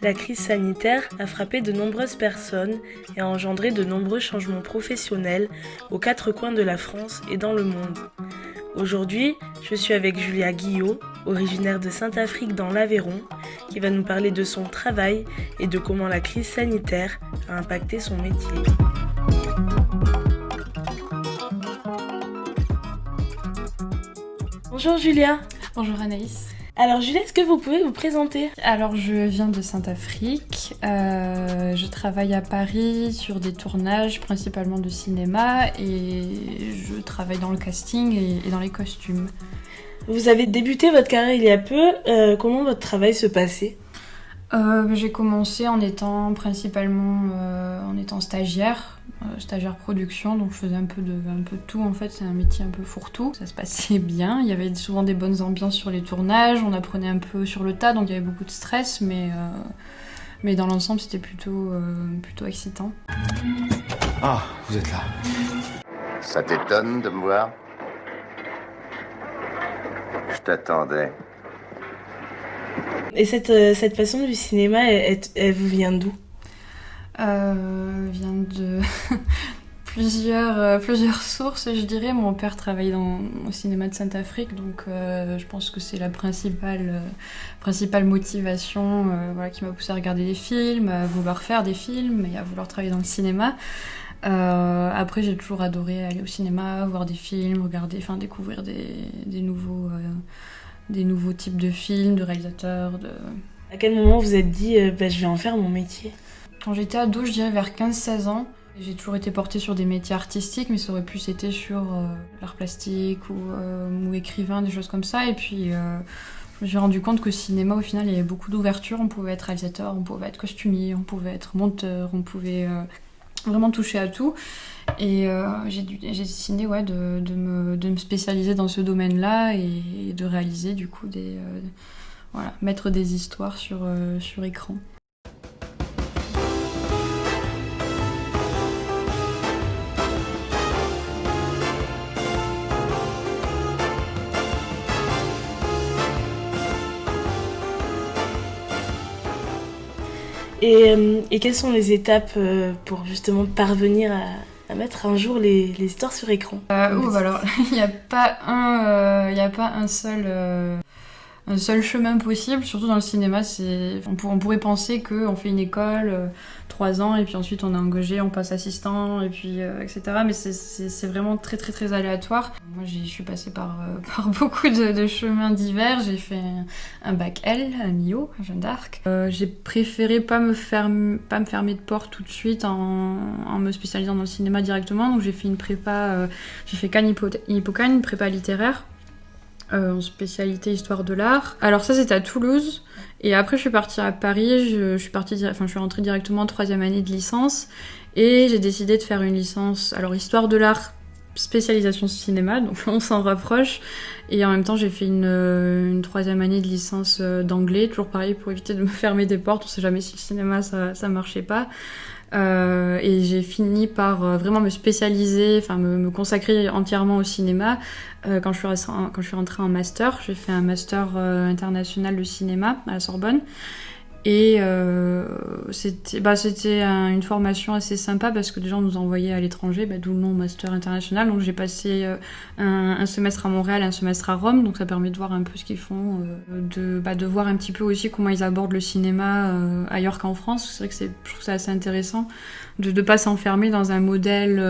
La crise sanitaire a frappé de nombreuses personnes et a engendré de nombreux changements professionnels aux quatre coins de la France et dans le monde. Aujourd'hui, je suis avec Julia Guillot, originaire de Saint-Affrique dans l'Aveyron, qui va nous parler de son travail et de comment la crise sanitaire a impacté son métier. Bonjour Julia. Bonjour Anaïs. Alors Julia, est-ce que vous pouvez vous présenter ? Alors je viens de Saint-Affrique, je travaille à Paris sur des tournages principalement de cinéma et je travaille dans le casting et dans les costumes. Vous avez débuté votre carrière il y a peu, comment votre travail se passait ? J'ai commencé en étant principalement stagiaire production, donc je faisais un peu de tout en fait, c'est un métier un peu fourre-tout. Ça se passait bien, il y avait souvent des bonnes ambiances sur les tournages, on apprenait un peu sur le tas, donc il y avait beaucoup de stress, mais dans l'ensemble c'était plutôt excitant. Ah, vous êtes là. Ça t'étonne de me voir ? Je t'attendais. Et cette passion du cinéma, elle vous vient d'où ? Vient de plusieurs sources, je dirais. Mon père travaillait au cinéma de Saint-Affrique, donc je pense que c'est la principale motivation qui m'a poussée à regarder des films, à vouloir faire des films et à vouloir travailler dans le cinéma. Après, j'ai toujours adoré aller au cinéma, voir des films, découvrir des nouveaux types de films, de réalisateurs. À quel moment vous êtes dit je vais en faire mon métier ? Quand j'étais ado, je dirais vers 15-16 ans. J'ai toujours été portée sur des métiers artistiques, mais ça aurait plus été sur l'art plastique ou écrivain, des choses comme ça. Et puis, je me suis rendu compte qu'au cinéma, au final, il y avait beaucoup d'ouverture. On pouvait être réalisateur, on pouvait être costumier, on pouvait être monteur, on pouvait vraiment toucher à tout. Et j'ai décidé de me spécialiser dans ce domaine-là et de réaliser du coup mettre des histoires sur écran. Et quelles sont les étapes pour justement parvenir à mettre un jour les histoires sur écran ? Alors, il n'y a pas un seul chemin possible, surtout dans le cinéma. On pourrait penser qu'on fait une école, 3 ans, et puis ensuite on est engagé, on passe assistant, et puis etc. Mais c'est vraiment très très très aléatoire. Moi je suis passée par beaucoup de chemins divers. J'ai fait un bac L à Millau, à Jeanne d'Arc. J'ai préféré pas me fermer de porte tout de suite en me spécialisant dans le cinéma directement. Donc j'ai fait une prépa, j'ai fait Cannes Hippocagne, une prépa littéraire. En spécialité histoire de l'art. Alors ça c'était à Toulouse et après je suis partie à Paris, je suis rentrée directement en 3e année de licence et j'ai décidé de faire une licence histoire de l'art spécialisation cinéma, donc on s'en rapproche, et en même temps j'ai fait une 3e année de licence d'anglais, toujours pareil pour éviter de me fermer des portes, on sait jamais si le cinéma ça marchait pas. Et j'ai fini par vraiment me spécialiser, me consacrer entièrement au cinéma quand je suis rentrée en master. J'ai fait un master international de cinéma à la Sorbonne. Et c'était une formation assez sympa parce que déjà on nous envoyait à l'étranger, d'où le nom master international. Donc j'ai passé un semestre à Montréal, un semestre à Rome, donc ça permet de voir un peu ce qu'ils font, de voir un petit peu aussi comment ils abordent le cinéma ailleurs qu'en France. C'est vrai que je trouve ça assez intéressant de ne pas s'enfermer dans un modèle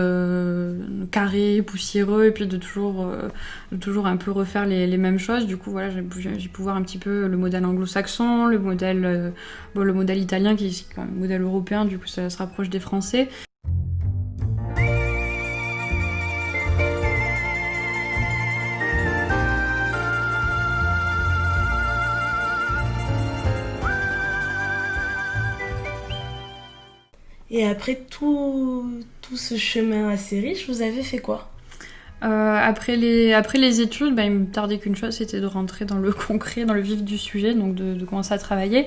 carré, poussiéreux, et puis de toujours un peu refaire les mêmes choses. Du coup voilà, j'ai pu voir un petit peu le modèle anglo-saxon, le modèle italien qui est quand même un modèle européen, du coup ça se rapproche des Français. Et après tout ce chemin assez riche, vous avez fait quoi ? Après les études, il me tardait qu'une chose, c'était de rentrer dans le concret, dans le vif du sujet, donc de commencer à travailler.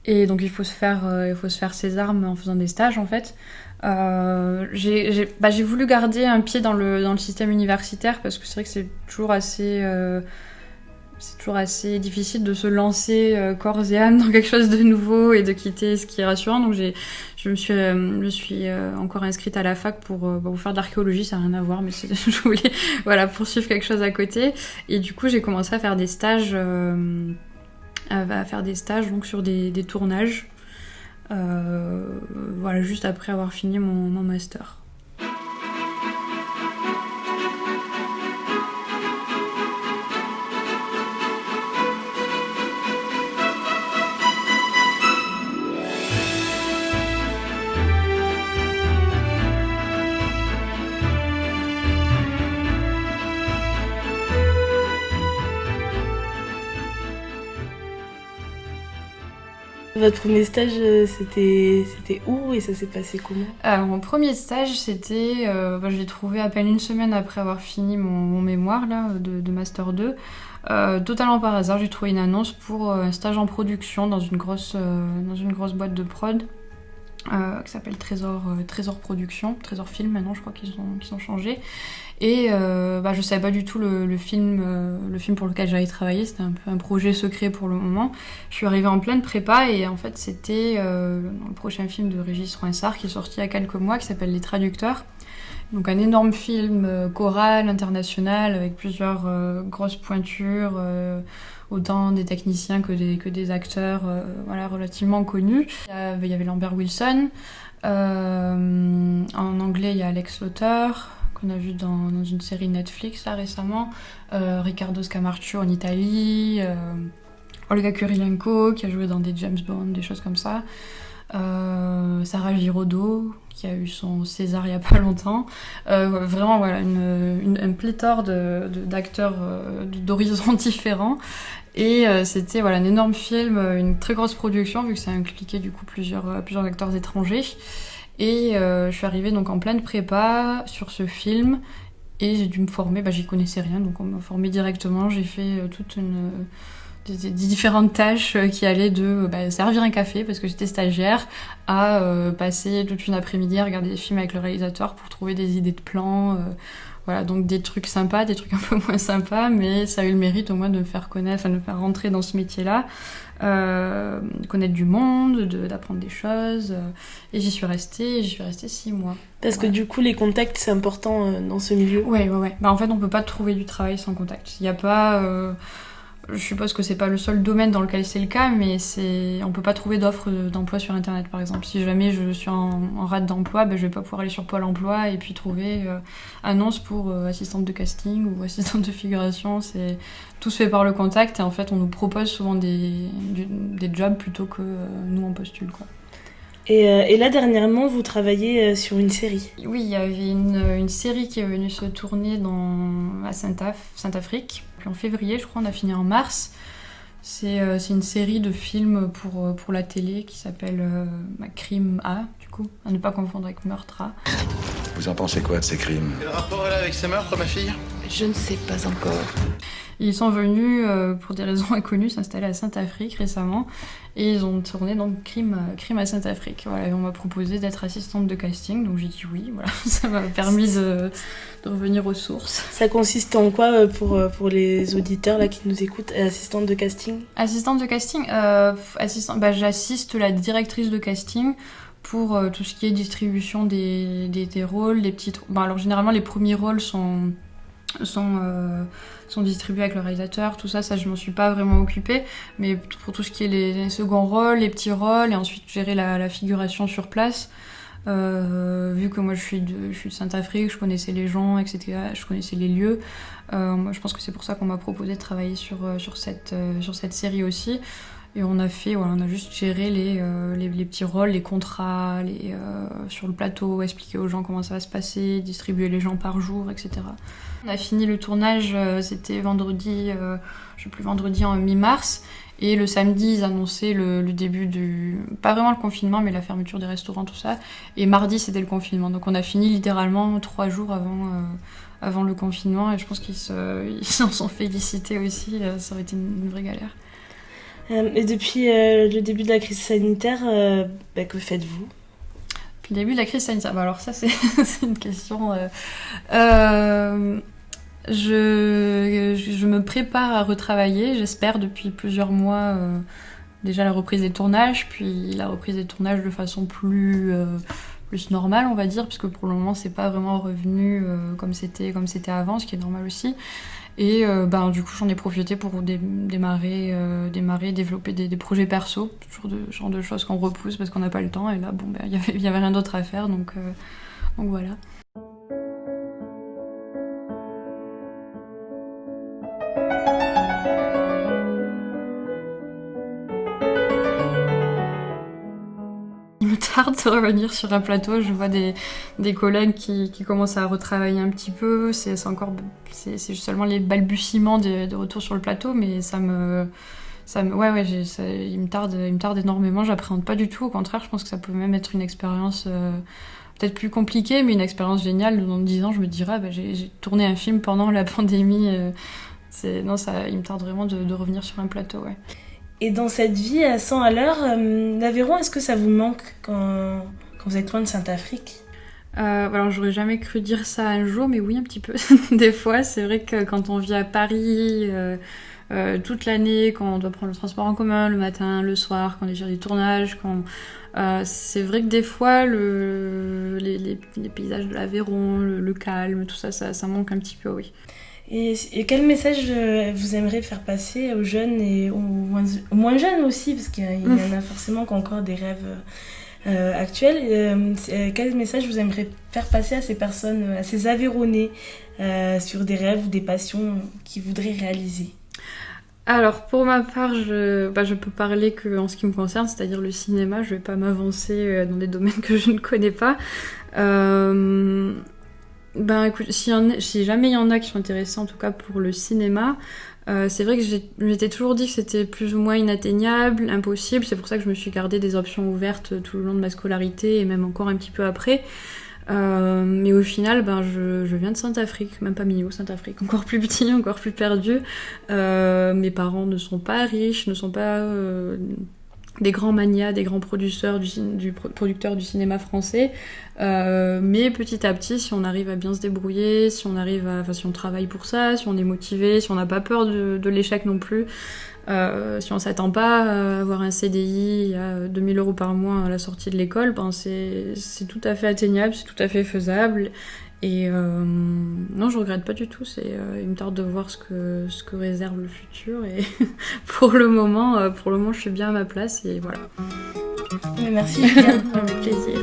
Et donc il faut se faire ses armes en faisant des stages en fait. J'ai voulu garder un pied dans le système universitaire parce que c'est vrai que c'est toujours assez c'est toujours assez difficile de se lancer corps et âme dans quelque chose de nouveau et de quitter ce qui est rassurant. Donc je me suis encore inscrite à la fac pour faire de l'archéologie, ça n'a rien à voir, mais je voulais poursuivre quelque chose à côté. Et du coup, j'ai commencé à faire des stages, donc sur des tournages, juste après avoir fini mon master. Votre premier stage, c'était où et ça s'est passé comment? Mon premier stage, c'était, je l'ai trouvé à peine une semaine après avoir fini mon mémoire là, de Master 2. Totalement par hasard, j'ai trouvé une annonce pour un stage en production dans une grosse boîte de prod qui s'appelle Trésor Production, Trésor Film maintenant, je crois qu'ils ont changé. Et je savais pas du tout le film pour lequel j'allais travailler, c'était un peu un projet secret pour le moment. Je suis arrivée en pleine prépa et en fait c'était dans le prochain film de Régis Froissart qui est sorti il y a quelques mois, qui s'appelle Les Traducteurs. Donc un énorme film choral, international, avec plusieurs grosses pointures, autant des techniciens que des acteurs relativement connus. Il y avait Lambert Wilson, en anglais il y a Alex Lauter, qu'on a vu dans une série Netflix là, récemment, Riccardo Scamarcio en Italie, Olga Kurylenko qui a joué dans des James Bond, des choses comme ça, Sarah Giraudot qui a eu son César il y a pas longtemps, vraiment un pléthore d'acteurs d'horizons différents. Et c'était un énorme film, une très grosse production vu que ça impliquait du coup plusieurs acteurs étrangers. Et je suis arrivée donc en pleine prépa sur ce film et j'ai dû me former, j'y connaissais rien donc on m'a formée directement, j'ai fait des différentes tâches qui allaient de servir un café parce que j'étais stagiaire à passer toute une après-midi à regarder des films avec le réalisateur pour trouver des idées de plans, donc des trucs sympas, des trucs un peu moins sympas, mais ça a eu le mérite au moins de me faire connaître, de me faire rentrer dans ce métier-là. Connaître du monde, d'apprendre des choses, et j'y suis restée 6 mois. Parce que du coup les contacts c'est important dans ce milieu. Ouais. En fait on peut pas trouver du travail sans contact. Il y a pas je suppose que c'est pas le seul domaine dans lequel c'est le cas, mais on peut pas trouver d'offres d'emploi sur internet par exemple. Si jamais je suis en rate d'emploi, je vais pas pouvoir aller sur Pôle emploi et puis trouver annonce pour assistante de casting ou assistante de figuration. Tout se fait par le contact et en fait on nous propose souvent des jobs plutôt que nous on postule quoi. Et là dernièrement vous travaillez sur une série. Oui, il y avait une série qui est venue se tourner à Saint-Afrique. Puis en février, je crois, on a fini en mars. C'est une série de films pour la télé qui s'appelle Crime A, du coup, à ne pas confondre avec Meurtre A. Vous en pensez quoi de ces crimes? Quel rapport elle a avec ces meurtres, ma fille? Je ne sais pas encore. Ils sont venus, pour des raisons inconnues, s'installer à Saint-Afrique récemment. Et ils ont tourné donc Crime à Saint-Afrique. Voilà, et on m'a proposé d'être assistante de casting, donc j'ai dit oui. Voilà, ça m'a permis de revenir aux sources. Ça consiste en quoi pour les auditeurs là, qui nous écoutent, assistante de casting? Assistante de casting, j'assiste la directrice de casting pour tout ce qui est distribution des rôles, des petites. Alors généralement les premiers rôles sont distribués avec le réalisateur, tout ça je m'en suis pas vraiment occupée, mais pour tout ce qui est les seconds rôles, les petits rôles, et ensuite gérer la figuration sur place, vu que moi je suis de Saint-Afrique, je connaissais les gens, etc., je connaissais les lieux, moi je pense que c'est pour ça qu'on m'a proposé de travailler sur cette série aussi. Et on a juste géré les petits rôles, les contrats, sur le plateau, expliquer aux gens comment ça va se passer, distribuer les gens par jour, etc. On a fini le tournage, c'était vendredi en mi-mars. Et le samedi, ils annonçaient le début pas vraiment le confinement, mais la fermeture des restaurants, tout ça. Et mardi, c'était le confinement. Donc on a fini littéralement 3 jours avant le confinement. Et je pense qu'ils s'en sont félicités aussi. Ça aurait été une vraie galère. Et depuis le début de la crise sanitaire, que faites-vous? Depuis le début de la crise sanitaire, alors ça c'est une question. Je me prépare à retravailler, j'espère, depuis plusieurs mois. Déjà la reprise des tournages, puis la reprise des tournages de façon plus normale, on va dire, parce que pour le moment, c'est pas vraiment revenu comme c'était avant, ce qui est normal aussi. Et du coup, j'en ai profité pour démarrer, développer des projets perso, toujours de genre de choses qu'on repousse parce qu'on n'a pas le temps. Et là, il y avait rien d'autre à faire, donc voilà. Il me tarde de revenir sur un plateau, je vois des collègues qui commencent à retravailler un petit peu, c'est seulement les balbutiements de retour sur le plateau, mais il me tarde énormément, j'appréhende pas du tout, au contraire, je pense que ça peut même être une expérience peut-être plus compliquée, mais une expérience géniale. Dans 10 ans, je me dirai, j'ai tourné un film pendant la pandémie, il me tarde vraiment de revenir sur un plateau, ouais. Et dans cette vie à 100 à l'heure, l'Aveyron, est-ce que ça vous manque quand vous êtes loin de Saint-Affrique ? Alors j'aurais jamais cru dire ça un jour, mais oui un petit peu. Des fois, c'est vrai que quand on vit à Paris toute l'année, quand on doit prendre le transport en commun le matin, le soir, quand on est sur des tournages, c'est vrai que des fois les paysages de l'Aveyron, le calme, tout ça manque un petit peu, oui. Et quel message vous aimeriez faire passer aux jeunes et aux moins jeunes aussi, parce qu'il y en a forcément qui ont encore des rêves actuels. Quel message vous aimeriez faire passer à ces personnes, à ces Aveyronnais, sur des rêves ou des passions qu'ils voudraient réaliser ? Alors pour ma part, je peux parler qu'en ce qui me concerne, c'est-à-dire le cinéma. Je vais pas m'avancer dans des domaines que je ne connais pas. Écoute, si jamais il y en a qui sont intéressés, en tout cas pour le cinéma, c'est vrai que j'étais toujours dit que c'était plus ou moins inatteignable, impossible. C'est pour ça que je me suis gardé des options ouvertes tout le long de ma scolarité et même encore un petit peu après. Mais au final, je viens de Saint-Affrique, même pas Millau, Saint-Affrique, encore plus petit, encore plus perdu. Mes parents ne sont pas riches, ne sont pas des grands manias, des grands producteurs producteur du cinéma français. Mais petit à petit, si on arrive à bien se débrouiller, si on travaille pour ça, si on est motivé, si on n'a pas peur de l'échec non plus, si on s'attend pas à avoir un CDI à 2 000 € par mois à la sortie de l'école, c'est tout à fait atteignable, c'est tout à fait faisable. Et non, je regrette pas du tout. Il me tarde de voir ce que réserve le futur. Et pour le moment, je suis bien à ma place et voilà. Mais merci Julien. Avec plaisir.